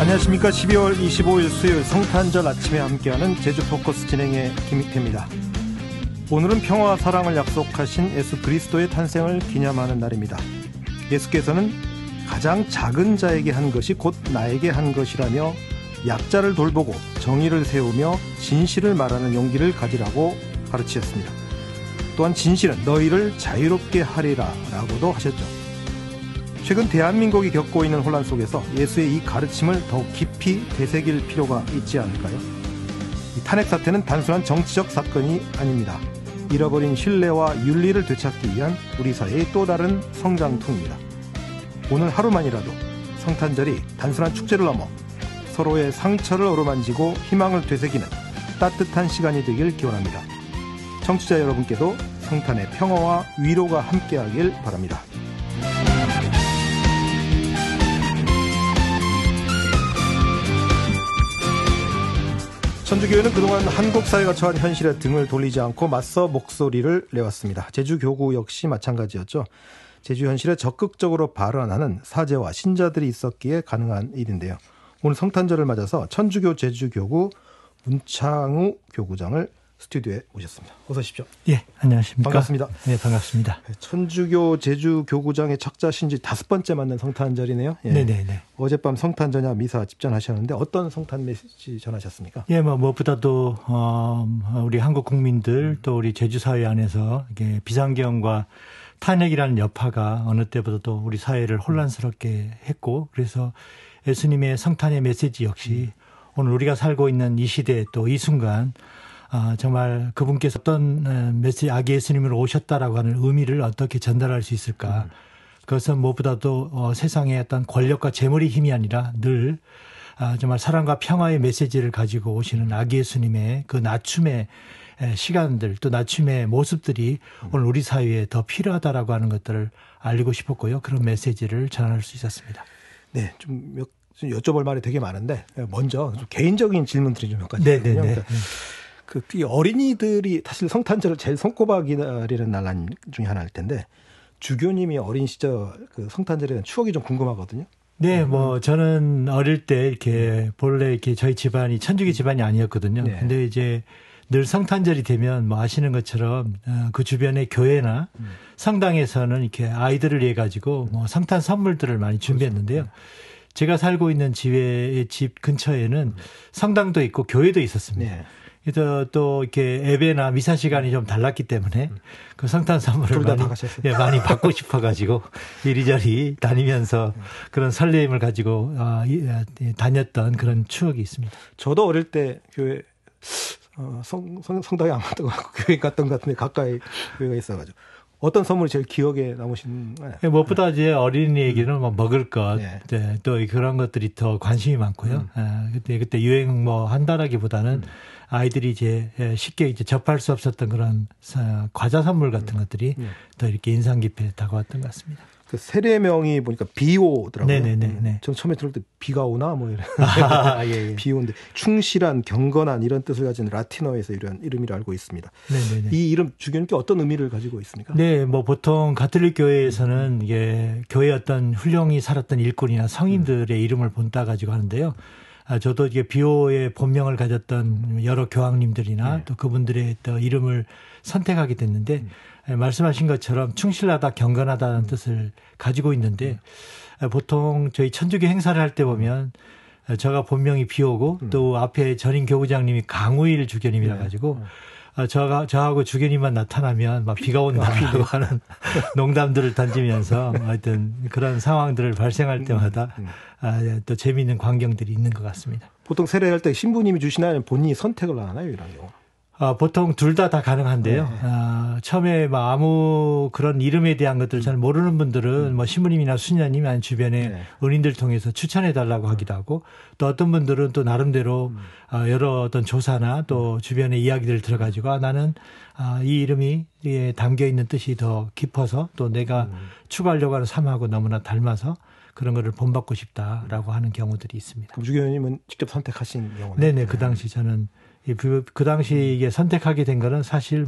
안녕하십니까. 12월 25일 수요일 성탄절 아침에 함께하는 제주포커스 진행의 김익태입니다. 오늘은 평화와 사랑을 약속하신 예수 그리스도의 탄생을 기념하는 날입니다. 예수께서는 가장 작은 자에게 한 것이 곧 나에게 한 것이라며 약자를 돌보고 정의를 세우며 진실을 말하는 용기를 가지라고 가르치셨습니다. 또한 진실은 너희를 자유롭게 하리라 라고도 하셨죠. 최근 대한민국이 겪고 있는 혼란 속에서 예수의 이 가르침을 더욱 깊이 되새길 필요가 있지 않을까요? 이 탄핵 사태는 단순한 정치적 사건이 아닙니다. 잃어버린 신뢰와 윤리를 되찾기 위한 우리 사회의 또 다른 성장통입니다. 오늘 하루만이라도 성탄절이 단순한 축제를 넘어 서로의 상처를 어루만지고 희망을 되새기는 따뜻한 시간이 되길 기원합니다. 청취자 여러분께도 성탄의 평화와 위로가 함께하길 바랍니다. 천주교회는 그동안 한국 사회가 처한 현실에 등을 돌리지 않고 맞서 목소리를 내왔습니다. 제주교구 역시 마찬가지였죠. 제주 현실에 적극적으로 발언하는 사제와 신자들이 있었기에 가능한 일인데요. 오늘 성탄절을 맞아서 천주교 제주교구 문창우 교구장을 스튜디오에 모셨습니다. 어서 오십시오. 예, 안녕하십니까. 반갑습니다. 네, 반갑습니다. 천주교 제주교구장의 척자신지 5번째 맞는 성탄절이네요. 예. 네네네. 어젯밤 성탄전야 미사 집전하셨는데 어떤 성탄 메시지 전하셨습니까? 예, 무엇보다도 우리 한국 국민들 또 우리 제주 사회 안에서 이게 비상경과 탄핵이라는 여파가 어느 때보다도 우리 사회를 혼란스럽게 했고, 그래서 예수님의 성탄의 메시지 역시 오늘 우리가 살고 있는 이 시대 또 이 순간 정말 그분께서 어떤 메시지 아기 예수님으로 오셨다라고 하는 의미를 어떻게 전달할 수 있을까. 그것은 무엇보다도 세상의 어떤 권력과 재물의 힘이 아니라 늘 정말 사랑과 평화의 메시지를 가지고 오시는 아기 예수님의 그 낮춤의 시간들 또 낮춤의 모습들이 오늘 우리 사회에 더 필요하다라고 하는 것들을 알리고 싶었고요. 그런 메시지를 전할 수 있었습니다. 네, 좀 여쭤볼 말이 되게 많은데 먼저 좀 개인적인 질문들이 좀 몇 가지 있거든요. 그러니까 이 어린이들이 사실 성탄절을 제일 손꼽아 기다리는 날 중에 하나일 텐데 주교님이 어린 시절 그 성탄절에 대한 추억이 좀 궁금하거든요. 네, 저는 어릴 때 이렇게 본래 이렇게 저희 집안이 천주교 집안이 아니었거든요. 네. 근데 이제 늘 성탄절이 되면 아시는 것처럼 그 주변의 교회나 성당에서는 이렇게 아이들을 위해 가지고 성탄 선물들을 많이 준비했는데요. 제가 살고 있는 집 근처에는 성당도 있고 교회도 있었습니다. 네. 그래서 또 이렇게 예배나 미사 시간이 좀 달랐기 때문에 그 성탄 선물을 많이 받고 싶어가지고 이리저리 다니면서 그런 설레임을 가지고 다녔던 그런 추억이 있습니다. 저도 어릴 때 교회 성당에 안 갔던 것 같고 교회 갔던 것 같은데 가까이 교회가 있어가지고 어떤 선물이 제일 기억에 남으신가요? 무엇보다 이제 어린이에게는 먹을 것, 네, 또 그런 것들이 더 관심이 많고요. 그때 유행 한다라기보다는 아이들이 이제 쉽게 이제 접할 수 없었던 그런 과자 선물 같은 것들이 더 이렇게 인상 깊게 다가왔던 것 같습니다. 그 세례명이 보니까 비오더라고요. 네네네. 전 처음에 들을 때 비가 오나 뭐 이런 예. 비오인데 충실한, 경건한 이런 뜻을 가진 라틴어에서 이런 이름이라 알고 있습니다. 네네네. 이 이름 주교님께 어떤 의미를 가지고 있습니까? 네, 보통 가톨릭 교회에서는 이게 교회 어떤 훌륭히 살았던 일꾼이나 성인들의 이름을 본따 가지고 하는데요. 저도 이게 비오의 본명을 가졌던 여러 교황님들이나 또 그분들의 또 이름을 선택하게 됐는데 말씀하신 것처럼 충실하다, 경건하다는 뜻을 가지고 있는데 보통 저희 천주교 행사를 할 때 보면 제가 본명이 비오고 또 앞에 전임 교구장님이 강우일 주교님이라 가지고 저하고 주교님만 나타나면 막 비가 온다고 하는 농담들을 던지면서 하여튼 그런 상황들을 발생할 때마다 또 재미있는 광경들이 있는 것 같습니다. 보통 세례할 때 신부님이 주시나요? 아니면 본인이 선택을 하나요? 이런 경우? 보통 둘 다 가능한데요. 처음에 아무 그런 이름에 대한 것들을 잘 모르는 분들은 신부님이나 수녀님 아니면 주변의 은인들 통해서 추천해 달라고 하기도 하고 또 어떤 분들은 또 나름대로 여러 어떤 조사나 또 주변의 이야기들을 들어가지고 나는 이 이름이 담겨 있는 뜻이 더 깊어서 또 내가 추구하려고 하는 삶하고 너무나 닮아서 그런 거를 본받고 싶다라고 하는 경우들이 있습니다. 그럼 주교님은 직접 선택하신 경우는? 네네. 그 당시 저는 그 당시 이게 선택하게 된 거는 사실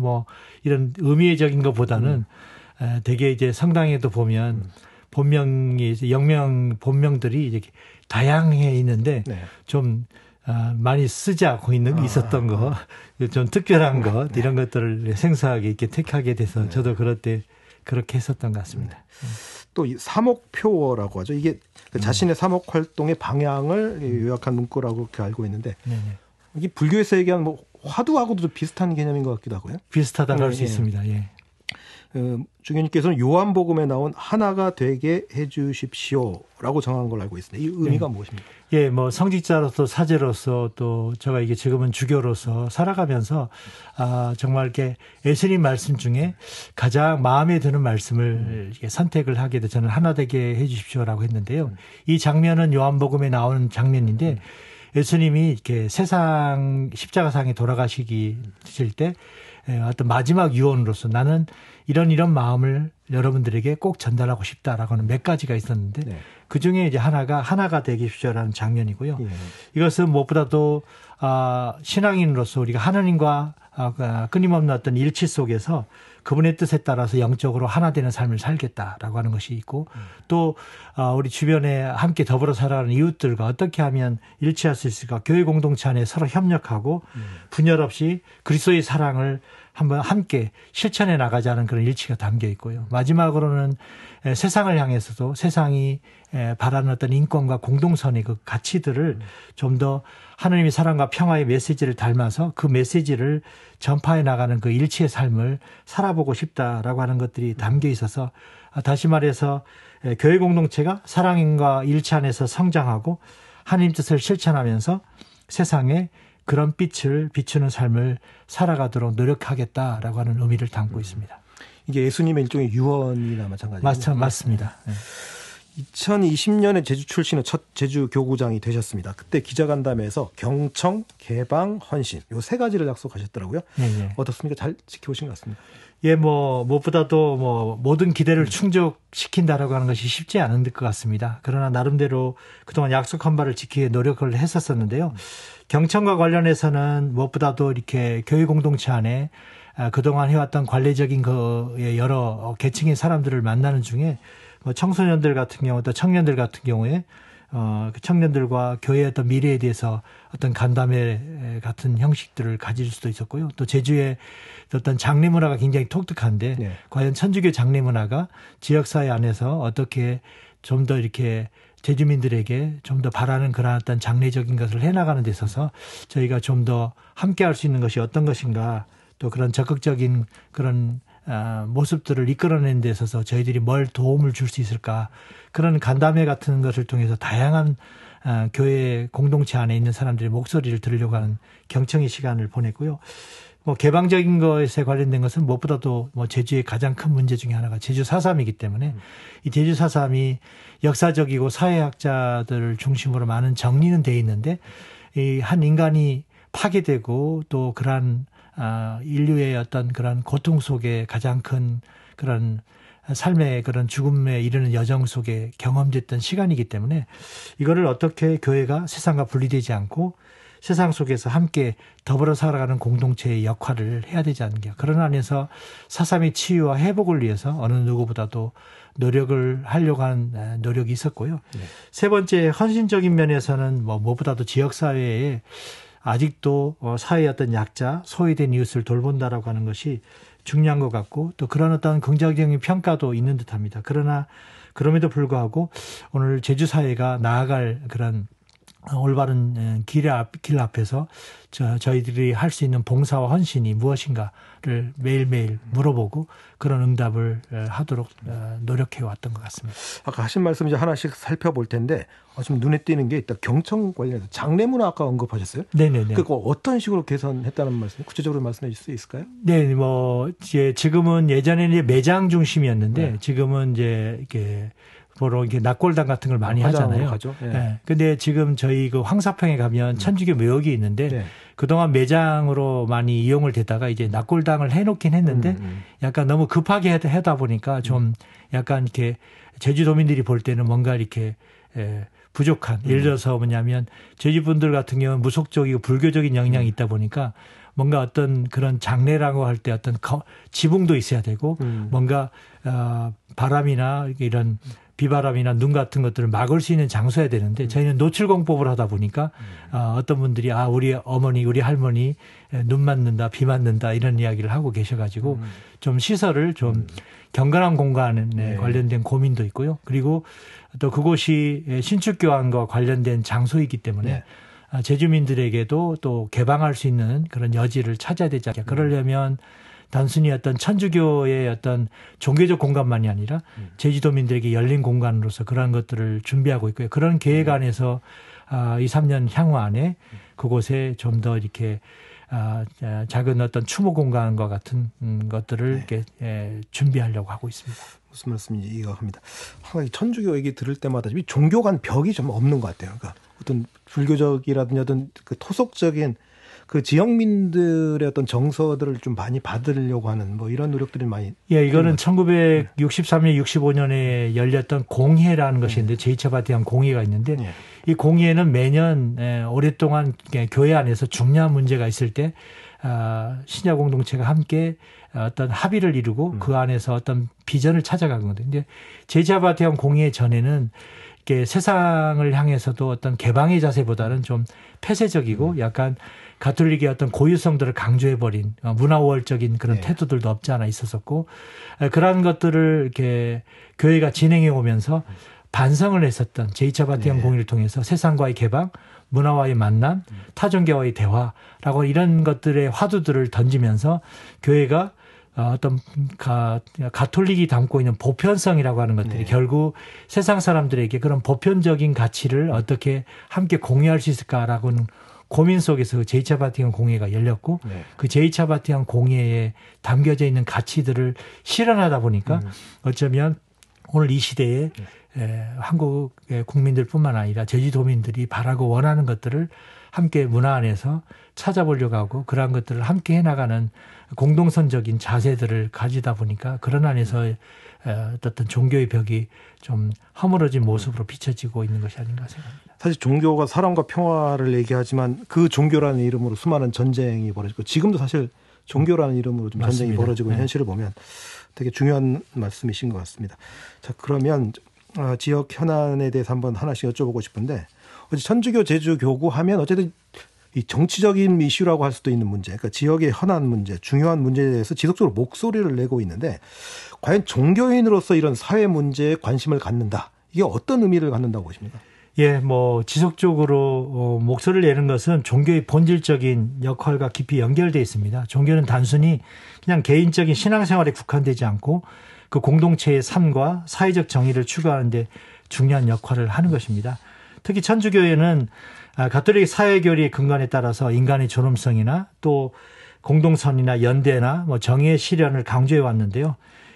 이런 의미적인 것보다는 되게 이제 성당에도 보면 본명이 영명 본명들이 이제 다양해 있는데 네. 좀 많이 쓰지 않고 있는 게 있었던 거, 좀 특별한 것 이런 것들을 생소하게 이렇게 택하게 돼서 저도 그럴 때 그렇게 했었던 것 같습니다. 또 이 사목표어라고 하죠. 이게 자신의 사목 활동의 방향을 요약한 문구라고 그렇게 알고 있는데 네네. 이게 불교에서 얘기하는 뭐 화두하고도 좀 비슷한 개념인 것 같기도 하고요. 비슷하다고 할 수 있습니다. 예. 주교님께서는 요한복음에 나온 하나가 되게 해주십시오라고 정한 걸로 알고 있습니다. 이 의미가 무엇입니까? 예, 뭐 성직자로서 사제로서 또 제가 이게 지금은 주교로서 살아가면서 정말 이렇게 예수님 말씀 중에 가장 마음에 드는 말씀을 이렇게 선택을 하게 돼 저는 하나 되게 해주십시오라고 했는데요. 이 장면은 요한복음에 나오는 장면인데 예수님이 이렇게 세상 십자가상에 돌아가시기 실 때 어떤 마지막 유언으로서 나는 이런 마음을 여러분들에게 꼭 전달하고 싶다라고 하는 몇 가지가 있었는데 네. 그중에 이제 하나가 되십시오라는 장면이고요. 예. 이것은 무엇보다도 신앙인으로서 우리가 하나님과 끊임없는 어떤 일치 속에서 그분의 뜻에 따라서 영적으로 하나 되는 삶을 살겠다라고 하는 것이 있고 또 우리 주변에 함께 더불어 살아가는 이웃들과 어떻게 하면 일치할 수 있을까? 교회 공동체 안에 서로 협력하고 분열 없이 그리스도의 사랑을 한번 함께 실천해 나가자는 그런 일치가 담겨 있고요. 마지막으로는 세상을 향해서도 세상이 바라는 어떤 인권과 공동선의 그 가치들을 좀 더 하나님의 사랑과 평화의 메시지를 닮아서 그 메시지를 전파해 나가는 그 일치의 삶을 살아보고 싶다라고 하는 것들이 담겨 있어서 다시 말해서 교회 공동체가 사랑과 일치 안에서 성장하고 하나님 뜻을 실천하면서 세상에 그런 빛을 비추는 삶을 살아가도록 노력하겠다라고 하는 의미를 담고 있습니다. 이게 예수님의 일종의 유언이나 마찬가지죠. 맞습니다. 2020년에 제주 출신의 첫 제주 교구장이 되셨습니다. 그때 기자간담회에서 경청, 개방, 헌신 요 세 가지를 약속하셨더라고요. 네. 어떻습니까? 잘 지켜오신 것 같습니다. 예, 무엇보다도 모든 기대를 충족시킨다라고 하는 것이 쉽지 않은 것 같습니다. 그러나 나름대로 그동안 약속한 바를 지키기 노력을 했었었는데요. 경청과 관련해서는 무엇보다도 이렇게 교회 공동체 안에 그동안 해왔던 관례적인 그 여러 계층의 사람들을 만나는 중에 청소년들 같은 경우 또 청년들 같은 경우에 그 청년들과 교회의 어떤 미래에 대해서 어떤 간담회 같은 형식들을 가질 수도 있었고요. 또 제주의 어떤 장례 문화가 굉장히 독특한데 네. 과연 천주교 장례 문화가 지역사회 안에서 어떻게 좀 더 이렇게 제주민들에게 좀 더 바라는 그런 어떤 장례적인 것을 해나가는 데 있어서 저희가 좀 더 함께 할 수 있는 것이 어떤 것인가 또 그런 적극적인 그런 모습들을 이끌어내는 데 있어서 저희들이 뭘 도움을 줄 수 있을까 그런 간담회 같은 것을 통해서 다양한 교회 공동체 안에 있는 사람들의 목소리를 들으려고 하는 경청의 시간을 보냈고요. 개방적인 것에 관련된 것은 무엇보다도 제주의 가장 큰 문제 중에 하나가 제주 4.3이기 때문에 이 제주 4.3이 역사적이고 사회학자들을 중심으로 많은 정리는 돼 있는데 이 한 인간이 파괴되고 또 그러한 인류의 어떤 그런 고통 속에 가장 큰 그런 삶의 그런 죽음에 이르는 여정 속에 경험됐던 시간이기 때문에 이거를 어떻게 교회가 세상과 분리되지 않고 세상 속에서 함께 더불어 살아가는 공동체의 역할을 해야 되지 않는가. 그런 안에서 4.3의 치유와 회복을 위해서 어느 누구보다도 노력을 하려고 하는 노력이 있었고요. 네. 세 번째 헌신적인 면에서는 무엇보다도 지역사회에 아직도 사회의 어떤 약자, 소외된 이웃을 돌본다라고 하는 것이 중요한 것 같고 또 그런 어떤 긍정적인 평가도 있는 듯합니다. 그러나 그럼에도 불구하고 오늘 제주 사회가 나아갈 그런 올바른 길 앞에서 저희들이 할 수 있는 봉사와 헌신이 무엇인가를 매일매일 물어보고 그런 응답을 하도록 노력해 왔던 것 같습니다. 아까 하신 말씀 이제 하나씩 살펴볼 텐데 지금 눈에 띄는 게 있다. 경청 관련해서 장례 문화 아까 언급하셨어요? 네네네. 그거 어떤 식으로 개선했다는 말씀 구체적으로 말씀해 주실 수 있을까요? 네, 지금은 예전에는 매장 중심이었는데 네. 지금은 이제 이렇게 보러 이렇게 낙골당 같은 걸 많이 하잖아요. 가죠. 네. 네. 근데 지금 저희 그 황사평에 가면 천주교 묘역이 있는데 네. 그동안 매장으로 많이 이용을 되다가 이제 낙골당을 해놓긴 했는데 약간 너무 급하게 하다 보니까 좀 약간 이렇게 제주도민들이 볼 때는 뭔가 이렇게 부족한. 예를 들어서 뭐냐면 제주분들 같은 경우는 무속적이고 불교적인 영향이 있다 보니까 뭔가 어떤 그런 장례라고 할 때 어떤 지붕도 있어야 되고 뭔가 바람이나 이런 비바람이나 눈 같은 것들을 막을 수 있는 장소여야 되는데 저희는 노출공법을 하다 보니까 어떤 분들이 우리 어머니, 우리 할머니 눈 맞는다, 비 맞는다 이런 이야기를 하고 계셔가지고 좀 시설을 좀 경건한 공간에 관련된 고민도 있고요. 그리고 또 그곳이 신축교환과 관련된 장소이기 때문에 제주민들에게도 또 개방할 수 있는 그런 여지를 찾아야 되지 않겠냐. 그러려면 단순히 어떤 천주교의 어떤 종교적 공간만이 아니라 제주도민들에게 열린 공간으로서 그런 것들을 준비하고 있고요. 그런 계획 안에서 2, 3년 향후 안에 그곳에 좀 더 이렇게 작은 어떤 추모 공간과 같은 것들을 이렇게 준비하려고 하고 있습니다. 무슨 말씀인지 이해가 갑니다. 항상 천주교 얘기 들을 때마다 이 종교 간 벽이 좀 없는 것 같아요. 그러니까 어떤 불교적이라든지 어떤 그 토속적인 그 지역민들의 어떤 정서들을 좀 많이 받으려고 하는 뭐 이런 노력들이 많이. 예, 이거는 1963년, 65년에 열렸던 공회라는 것이 있는데 제2차 바티칸 공회가 있는데 이 공회는 매년 오랫동안 교회 안에서 중요한 문제가 있을 때 신야 공동체가 함께 어떤 합의를 이루고 그 안에서 어떤 비전을 찾아간 건데, 근데 제2차 바티칸 공회 전에는 이렇게 세상을 향해서도 어떤 개방의 자세보다는 좀 폐쇄적이고 약간 가톨릭의 어떤 고유성들을 강조해버린 문화우월적인 그런 태도들도 없지 않아 있었었고, 그러한 것들을 이렇게 교회가 진행해 오면서 반성을 했었던 제2차 바티칸 공의를 통해서 세상과의 개방, 문화와의 만남, 타종교와의 대화라고 이런 것들의 화두들을 던지면서 교회가 어떤 가톨릭이 담고 있는 보편성이라고 하는 것들이 결국 세상 사람들에게 그런 보편적인 가치를 어떻게 함께 공유할 수 있을까라고는 고민 속에서 그 제2차 바티칸 공회가 열렸고 그 제2차 바티칸 공회에 담겨져 있는 가치들을 실현하다 보니까 어쩌면 오늘 이 시대에 한국의 국민들뿐만 아니라 제주도민들이 바라고 원하는 것들을 함께 문화 안에서 찾아보려고 하고 그러한 것들을 함께 해나가는 공동선적인 자세들을 가지다 보니까 그런 안에서 어떤 종교의 벽이 좀 허물어진 모습으로 비춰지고 있는 것이 아닌가 생각합니다. 사실 종교가 사랑과 평화를 얘기하지만 그 종교라는 이름으로 수많은 전쟁이 벌어지고 지금도 사실 종교라는 이름으로 좀 전쟁이 맞습니다. 벌어지고 있는 현실을 보면 되게 중요한 말씀이신 것 같습니다. 자, 그러면 지역 현안에 대해서 한번 하나씩 여쭤보고 싶은데 천주교 제주 교구 하면 어쨌든 이 정치적인 이슈라고 할 수도 있는 문제, 그러니까 지역의 현안 문제, 중요한 문제에 대해서 지속적으로 목소리를 내고 있는데 과연 종교인으로서 이런 사회 문제에 관심을 갖는다. 이게 어떤 의미를 갖는다고 보십니까? 예, 뭐 지속적으로 목소리를 내는 것은 종교의 본질적인 역할과 깊이 연결되어 있습니다. 종교는 단순히 그냥 개인적인 신앙생활에 국한되지 않고 그 공동체의 삶과 사회적 정의를 추구하는 데 중요한 역할을 하는 것입니다. 특히 천주교회는 가톨릭 사회교리의 근간에 따라서 인간의 존엄성이나 또 공동선이나 연대나 뭐 정의의 실현을 강조해 왔는데요.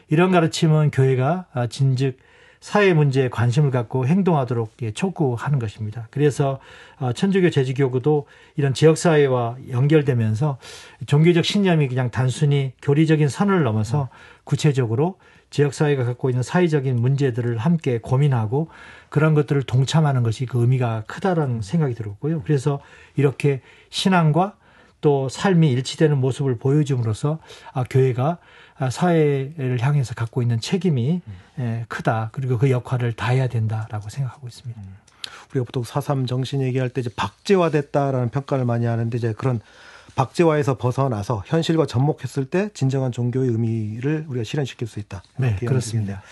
이런 가르침은 교회가 진즉 사회 문제에 관심을 갖고 행동하도록 촉구하는 것입니다. 그래서 천주교 제주교구도 이런 지역사회와 연결되면서 종교적 신념이 그냥 단순히 교리적인 선을 넘어서 구체적으로 지역사회가 갖고 있는 사회적인 문제들을 함께 고민하고 그런 것들을 동참하는 것이 그 의미가 크다라는 생각이 들었고요. 그래서 이렇게 신앙과 또 삶이 일치되는 모습을 보여줌으로써 교회가 사회를 향해서 갖고 있는 책임이 크다. 그리고 그 역할을 다해야 된다라고 생각하고 있습니다. 우리가 보통 4.3 정신 얘기할 때 이제 박제화됐다라는 평가를 많이 하는데 이제 그런 박제화에서 벗어나서 현실과 접목했을 때 진정한 종교의 의미를 우리가 실현시킬 수 있다. 네, 그렇습니다.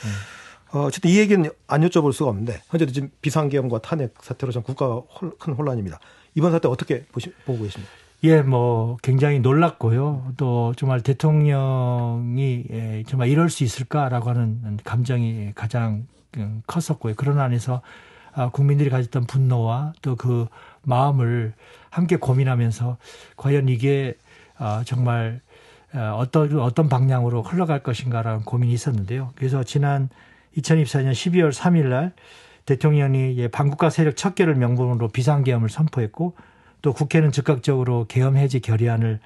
어쨌든 이 얘기는 안 여쭤볼 수가 없는데 현재 지금 비상계엄과 탄핵 사태로 전 국가가 큰 혼란입니다. 이번 사태 어떻게 보고 계십니까? 예, 뭐 굉장히 놀랐고요. 또 정말 대통령이 정말 이럴 수 있을까라고 하는 감정이 가장 컸었고요. 그런 안에서 국민들이 가졌던 분노와 또 그 마음을 함께 고민하면서 과연 이게 정말 어떤 방향으로 흘러갈 것인가라는 고민이 있었는데요. 그래서 지난 2024년 12월 3일 날 대통령이 반국가 세력 척결을 명분으로 비상계엄을 선포했고 또 국회는 즉각적으로 계엄 해제 결의안을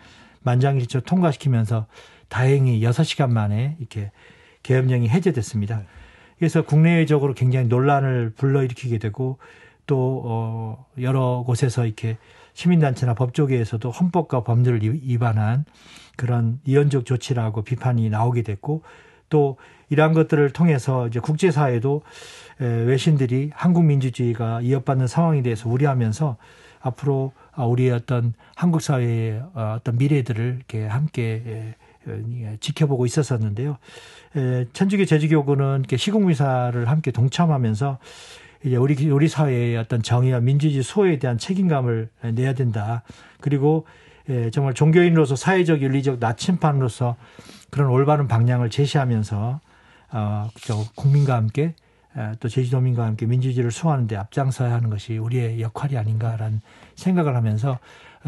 만장일치로 통과시키면서 다행히 6시간 만에 이렇게 계엄령이 해제됐습니다. 그래서 국내적으로 굉장히 논란을 불러일으키게 되고 또 여러 곳에서 이렇게 시민단체나 법조계에서도 헌법과 법률을 위반한 그런 이원적 조치라고 비판이 나오게 됐고 또 이러한 것들을 통해서 이제 국제사회도 외신들이 한국 민주주의가 위협받는 상황에 대해서 우려하면서 앞으로 우리의 어떤 한국 사회의 어떤 미래들을 이렇게 함께 지켜보고 있었었는데요. 천주교 제주교구는 이렇게 시국미사를 함께 동참하면서 이제 우리 사회의 어떤 정의와 민주주의 수호에 대한 책임감을 내야 된다. 그리고 정말 종교인으로서 사회적 윤리적 나침반으로서 그런 올바른 방향을 제시하면서 국민과 함께 또 제주도민과 함께 민주주의를 수호하는 데 앞장서야 하는 것이 우리의 역할이 아닌가라는 생각을 하면서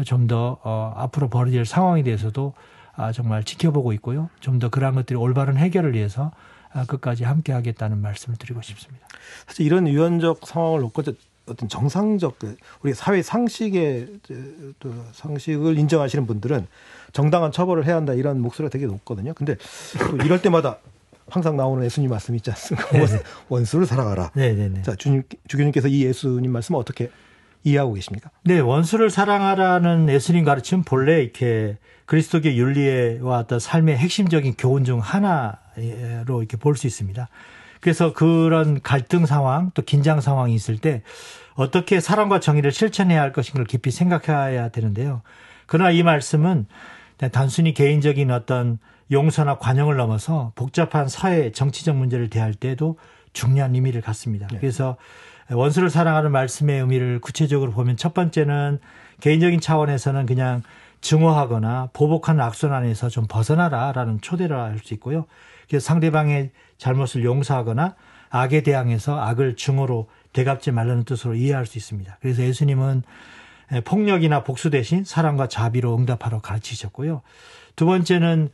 좀 더 앞으로 벌어질 상황에 대해서도 정말 지켜보고 있고요. 좀 더 그러한 것들이 올바른 해결을 위해서 끝까지 함께 하겠다는 말씀을 드리고 싶습니다. 사실 이런 유연적 상황을 놓고 어떤 정상적 우리 사회 상식의 상식을 인정하시는 분들은 정당한 처벌을 해야 한다 이런 목소리가 되게 높거든요. 근데 이럴 때마다 항상 나오는 예수님 말씀 있지 않습니까? 원수를 사랑하라. 네네네. 자, 주교님께서 이 예수님 말씀을 어떻게 이해하고 계십니까? 네, 원수를 사랑하라는 예수님 가르침 본래 이렇게 그리스도교 윤리와 어떤 삶의 핵심적인 교훈 중 하나로 이렇게 볼 수 있습니다. 그래서 그런 갈등 상황 또 긴장 상황이 있을 때 어떻게 사랑과 정의를 실천해야 할 것인가를 깊이 생각해야 되는데요. 그러나 이 말씀은 단순히 개인적인 어떤 용서나 관용을 넘어서 복잡한 사회 정치적 문제를 대할 때도 중요한 의미를 갖습니다. 그래서 원수를 사랑하는 말씀의 의미를 구체적으로 보면 첫 번째는 개인적인 차원에서는 그냥 증오하거나 보복하는 악순환에서 좀 벗어나라라는 초대를 할 수 있고요. 그래서 상대방의 잘못을 용서하거나 악에 대항해서 악을 증오로 되갚지 말라는 뜻으로 이해할 수 있습니다. 그래서 예수님은 폭력이나 복수 대신 사랑과 자비로 응답하러 가르치셨고요. 두 번째는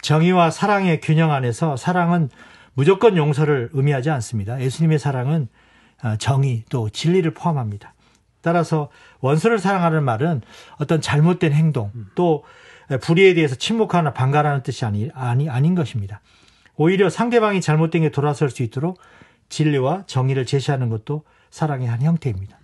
정의와 사랑의 균형 안에서 사랑은 무조건 용서를 의미하지 않습니다. 예수님의 사랑은 정의 또 진리를 포함합니다. 따라서 원수를 사랑하는 말은 어떤 잘못된 행동 또 불의에 대해서 침묵하거나 반발하는 뜻이 아닌 것입니다. 오히려 상대방이 잘못된 게 돌아설 수 있도록 진리와 정의를 제시하는 것도 사랑의 한 형태입니다.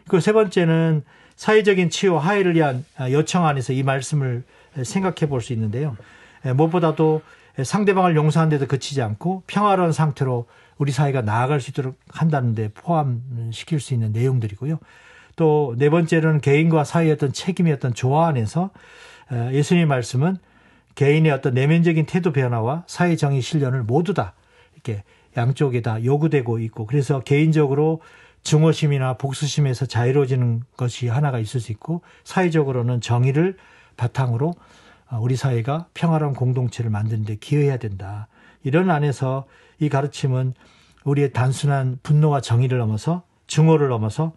그리고 세 번째는 사회적인 치유와 화해를 위한 요청 안에서 이 말씀을 생각해 볼 수 있는데요. 무엇보다도 상대방을 용서하는 데도 그치지 않고 평화로운 상태로 우리 사회가 나아갈 수 있도록 한다는 데 포함시킬 수 있는 내용들이고요. 또 네 번째로는 개인과 사회의 어떤 책임의 어떤 조화 안에서 예수님의 말씀은 개인의 어떤 내면적인 태도 변화와 사회 정의 실현을 모두 다 이렇게 양쪽에 다 요구되고 있고 그래서 개인적으로 증오심이나 복수심에서 자유로워지는 것이 하나가 있을 수 있고 사회적으로는 정의를 바탕으로 우리 사회가 평화로운 공동체를 만드는 데 기여해야 된다. 이런 안에서 이 가르침은 우리의 단순한 분노와 정의를 넘어서 증오를 넘어서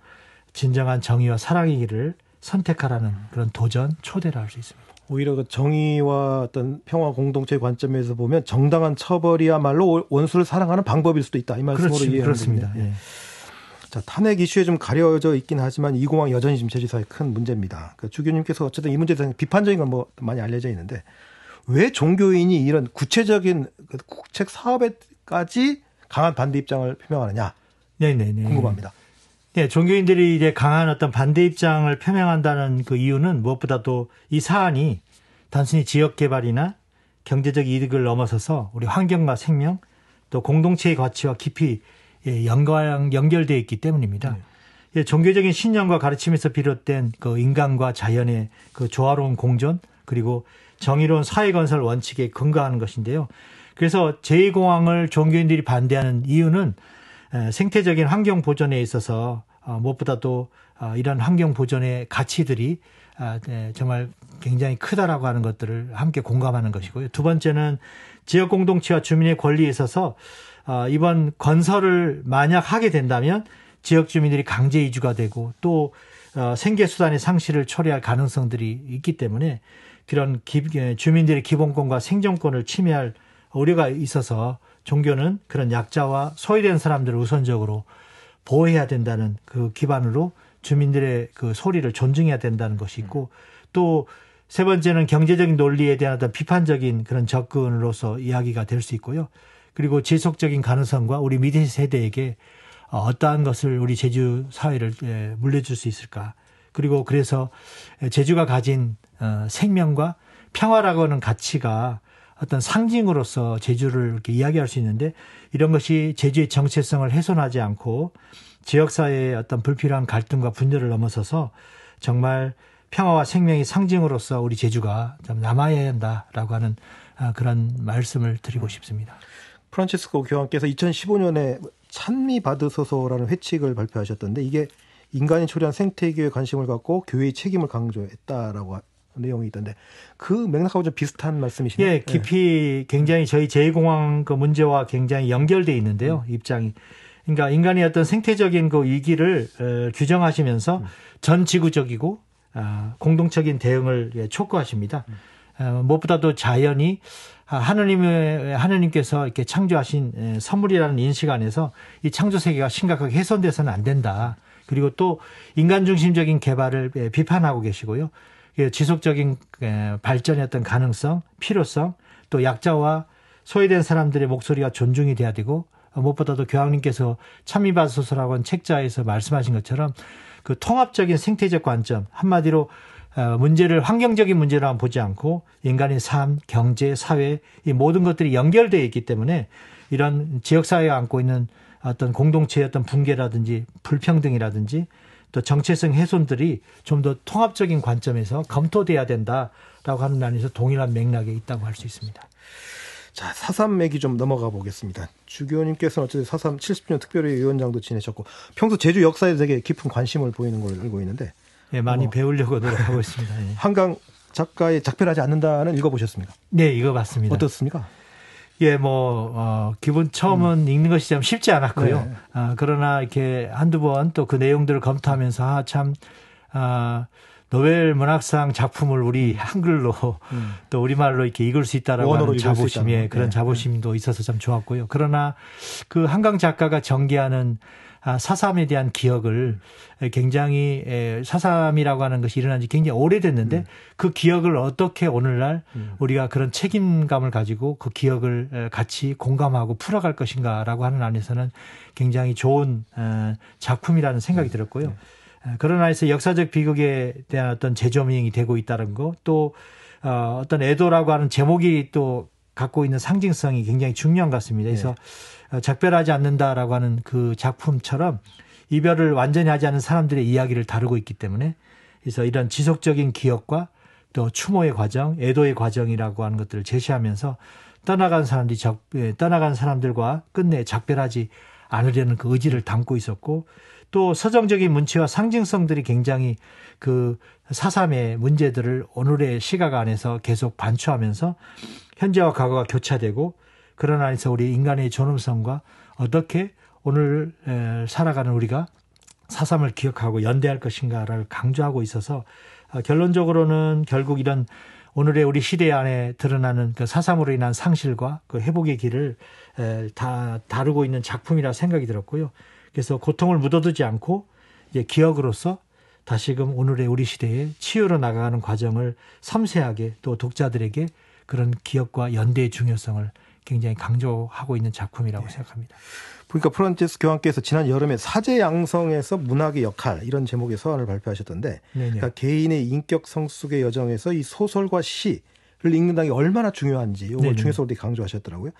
진정한 정의와 사랑의 길을 선택하라는 그런 도전, 초대를 할 수 있습니다. 오히려 그 정의와 어떤 평화 공동체의 관점에서 보면 정당한 처벌이야말로 원수를 사랑하는 방법일 수도 있다. 이 말씀으로 이해하는 그렇습니다. 예. 자, 탄핵 이슈에 좀 가려져 있긴 하지만 이 공항 여전히 지금 제주사의 큰 문제입니다. 그러니까 주교님께서 어쨌든 이 문제에 대해서 비판적인 건 뭐 많이 알려져 있는데 왜 종교인이 이런 구체적인 국책 사업에까지 강한 반대 입장을 표명하느냐? 네네네. 궁금합니다. 네, 종교인들이 이제 강한 어떤 반대 입장을 표명한다는 그 이유는 무엇보다도 이 사안이 단순히 지역 개발이나 경제적 이득을 넘어서서 우리 환경과 생명 또 공동체의 가치와 깊이 연결되어 있기 때문입니다. 종교적인 신념과 가르침에서 비롯된 그 인간과 자연의 그 조화로운 공존 그리고 정의로운 사회 건설 원칙에 근거하는 것인데요. 그래서 제2공항을 종교인들이 반대하는 이유는 생태적인 환경 보존에 있어서 무엇보다도 이런 환경 보존의 가치들이 정말 굉장히 크다라고 하는 것들을 함께 공감하는 것이고요. 두 번째는 지역 공동체와 주민의 권리에 있어서 이번 건설을 만약 하게 된다면 지역 주민들이 강제 이주가 되고 또 생계 수단의 상실을 초래할 가능성들이 있기 때문에 그런 주민들의 기본권과 생존권을 침해할 우려가 있어서 종교는 그런 약자와 소외된 사람들을 우선적으로 보호해야 된다는 그 기반으로 주민들의 그 소리를 존중해야 된다는 것이 있고 또 세 번째는 경제적인 논리에 대한 어떤 비판적인 그런 접근으로서 이야기가 될 수 있고요. 그리고 지속적인 가능성과 우리 미래 세대에게 어떠한 것을 우리 제주 사회를 물려줄 수 있을까. 그리고 그래서 제주가 가진 생명과 평화라고 하는 가치가 어떤 상징으로서 제주를 이렇게 이야기할 수 있는데 이런 것이 제주의 정체성을 훼손하지 않고 지역사회의 어떤 불필요한 갈등과 분열을 넘어서서 정말 평화와 생명의 상징으로서 우리 제주가 좀 남아야 한다라고 하는 그런 말씀을 드리고 싶습니다. 프란치스코 교황께서 2015년에 찬미 받으소서라는 회칙을 발표하셨던데 이게 인간이 초래한 생태계에 관심을 갖고 교회의 책임을 강조했다라고 내용이 있던데 그 맥락하고 좀 비슷한 말씀이시네요. 예, 깊이 굉장히 저희 제2공항 그 문제와 굉장히 연결돼 있는데요. 입장이. 그러니까 인간의 어떤 생태적인 그 위기를 규정하시면서 전 지구적이고 공동적인 대응을 촉구하십니다. 무엇보다도 자연이 하느님께서 이렇게 창조하신 선물이라는 인식 안에서 이 창조 세계가 심각하게 훼손돼서는 안 된다. 그리고 또 인간 중심적인 개발을 비판하고 계시고요. 지속적인 발전의 어떤 가능성, 필요성, 또 약자와 소외된 사람들의 목소리가 존중이 돼야 되고 무엇보다도 교황님께서 찬미받으소서라고 한 책자에서 말씀하신 것처럼 그 통합적인 생태적 관점, 한마디로 문제를 환경적인 문제로만 보지 않고 인간의 삶, 경제, 사회 이 모든 것들이 연결되어 있기 때문에 이런 지역사회가 안고 있는 어떤 공동체의 어떤 붕괴라든지 불평등이라든지 또 정체성 훼손들이 좀 더 통합적인 관점에서 검토돼야 된다라고 하는 면에서 동일한 맥락에 있다고 할 수 있습니다. 자, 4.3 얘기 좀 넘어가 보겠습니다. 주 교수님께서는 어쨌든 4.3 70주년 특별위원장도 지내셨고 평소 제주 역사에 되게 깊은 관심을 보이는 걸로 알고 있는데 네, 많이 배우려고 노력하고 있습니다. 네. 한강 작가의 작별하지 않는다는 읽어보셨습니까? 네, 읽어봤습니다. 어떻습니까? 예, 기본 처음은 읽는 것이 좀 쉽지 않았고요. 네. 그러나 이렇게 한두 번 또 그 내용들을 검토하면서 노벨 문학상 작품을 우리 한글로 또 우리말로 이렇게 읽을 수 있다라고 하는 자부심에 그런 자부심도 있어서 참 좋았고요. 그러나 그 한강 작가가 전개하는 4.3에 대한 기억을 굉장히 4.3이라고 하는 것이 일어난 지 굉장히 오래됐는데 그 기억을 어떻게 오늘날 우리가 그런 책임감을 가지고 그 기억을 같이 공감하고 풀어갈 것인가라고 하는 안에서는 굉장히 좋은 작품이라는 생각이 들었고요. 그런 안에서 역사적 비극에 대한 어떤 재조명이 되고 있다는 거, 또 어떤 애도라고 하는 제목이 또 갖고 있는 상징성이 굉장히 중요한 것 같습니다. 그래서 작별하지 않는다라고 하는 그 작품처럼 이별을 완전히 하지 않은 사람들의 이야기를 다루고 있기 때문에 그래서 이런 지속적인 기억과 또 추모의 과정, 애도의 과정이라고 하는 것들을 제시하면서 떠나간 사람들과 끝내 작별하지 않으려는 그 의지를 담고 있었고 또 서정적인 문체와 상징성들이 굉장히 그 4.3의 문제들을 오늘의 시각 안에서 계속 반추하면서 현재와 과거가 교차되고 그런 안에서 우리 인간의 존엄성과 어떻게 오늘 살아가는 우리가 4.3을 기억하고 연대할 것인가를 강조하고 있어서 결론적으로는 결국 이런 오늘의 우리 시대 안에 드러나는 그 4.3으로 인한 상실과 그 회복의 길을 다 다루고 있는 작품이라 생각이 들었고요. 그래서 고통을 묻어두지 않고 이제 기억으로서 다시금 오늘의 우리 시대에 치유로 나가는 과정을 섬세하게 또 독자들에게 그런 기억과 연대의 중요성을 굉장히 강조하고 있는 작품이라고 생각합니다. 그러니까 프란치스 교황께서 지난 여름에 사제 양성에서 문학의 역할 이런 제목의 서한을 발표하셨던데 그러니까 개인의 인격 성숙의 여정에서 이 소설과 시를 읽는다는 게 얼마나 중요한지 이걸 중요성을 되게 강조하셨더라고요.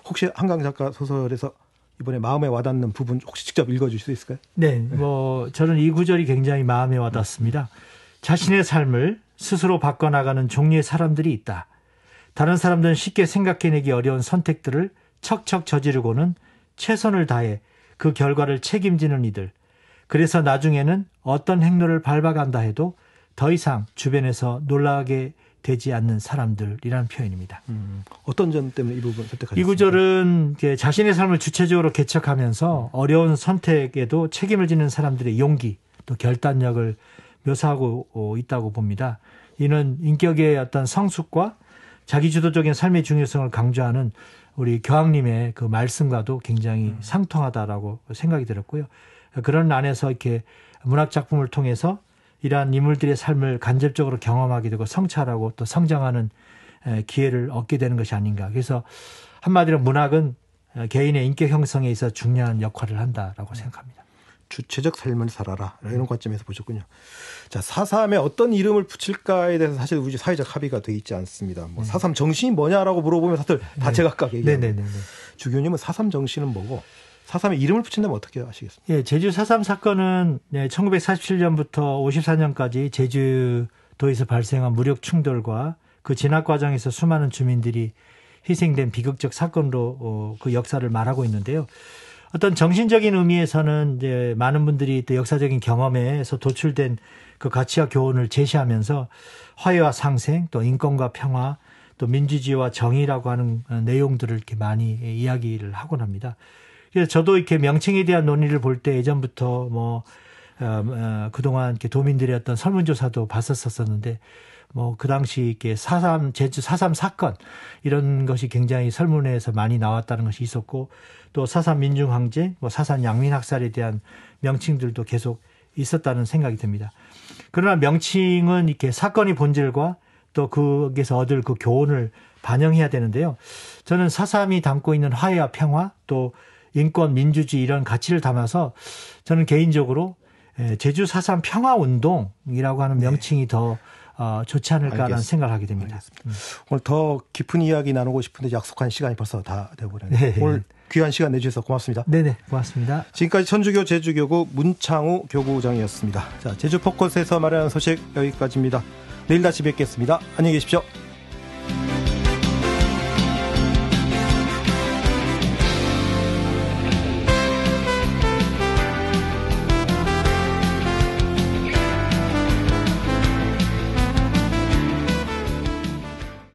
혹시 한강 작가 소설에서 이번에 마음에 와닿는 부분 혹시 직접 읽어주실 수 있을까요? 네, 저는 이 구절이 굉장히 마음에 와닿습니다. 자신의 삶을 스스로 바꿔나가는 종류의 사람들이 있다. 다른 사람들은 쉽게 생각해내기 어려운 선택들을 척척 저지르고는 최선을 다해 그 결과를 책임지는 이들. 그래서 나중에는 어떤 행로를 밟아간다 해도 더 이상 주변에서 놀라게 되지 않는 사람들이라는 표현입니다. 어떤 점 때문에 이 부분 선택하셨습니까? 이 구절은 자신의 삶을 주체적으로 개척하면서 어려운 선택에도 책임을 지는 사람들의 용기 또 결단력을 묘사하고 있다고 봅니다. 이는 인격의 어떤 성숙과 자기주도적인 삶의 중요성을 강조하는 우리 교황님의 그 말씀과도 굉장히 상통하다라고 생각이 들었고요. 그런 안에서 이렇게 문학 작품을 통해서 이러한 인물들의 삶을 간접적으로 경험하게 되고 성찰하고 또 성장하는 기회를 얻게 되는 것이 아닌가. 그래서 한마디로 문학은 개인의 인격 형성에 있어 중요한 역할을 한다라고 생각합니다. 주체적 삶을 살아라. 이런 관점에서 보셨군요. 자, 4.3에 어떤 이름을 붙일까에 대해서 사실 우리 사회적 합의가 돼 있지 않습니다. 뭐 4.3 정신이 뭐냐라고 물어보면 다들 다 제각각 얘기합니다. 주 교수님은 4.3 정신은 뭐고 4.3에 이름을 붙인다면 어떻게 하시겠습니까? 예, 제주 4.3 사건은 1947년부터 54년까지 제주도에서 발생한 무력 충돌과 그 진압 과정에서 수많은 주민들이 희생된 비극적 사건으로 그 역사를 말하고 있는데요. 어떤 정신적인 의미에서는 이제 많은 분들이 또 역사적인 경험에서 도출된 그 가치와 교훈을 제시하면서 화해와 상생, 또 인권과 평화, 또 민주주의와 정의라고 하는 내용들을 이렇게 많이 이야기를 하곤 합니다. 그래서 저도 이렇게 명칭에 대한 논의를 볼 때 예전부터 뭐 그동안 이렇게 도민들의 어떤 설문조사도 봤었었는데 뭐 그 당시 이렇게 4.3 제주 4.3 사건 이런 것이 굉장히 설문에서 많이 나왔다는 것이 있었고 또 4.3 민중항쟁, 뭐 4.3 양민학살에 대한 명칭들도 계속 있었다는 생각이 듭니다. 그러나 명칭은 이렇게 사건의 본질과 또 거기에서 얻을 그 교훈을 반영해야 되는데요. 저는 4.3이 담고 있는 화해와 평화 또 인권, 민주주의 이런 가치를 담아서 저는 개인적으로 제주 4.3 평화운동이라고 하는 명칭이 더 좋지 않을까라는 생각을 하게 됩니다. 오늘 더 깊은 이야기 나누고 싶은데 약속한 시간이 벌써 다 되어버렸네요. 네. 오늘 귀한 시간 내주셔서 고맙습니다. 네네, 고맙습니다. 지금까지 천주교 제주교구 문창우 교구장이었습니다. 자, 제주 포커스에서 마련한 소식 여기까지입니다. 내일 다시 뵙겠습니다. 안녕히 계십시오.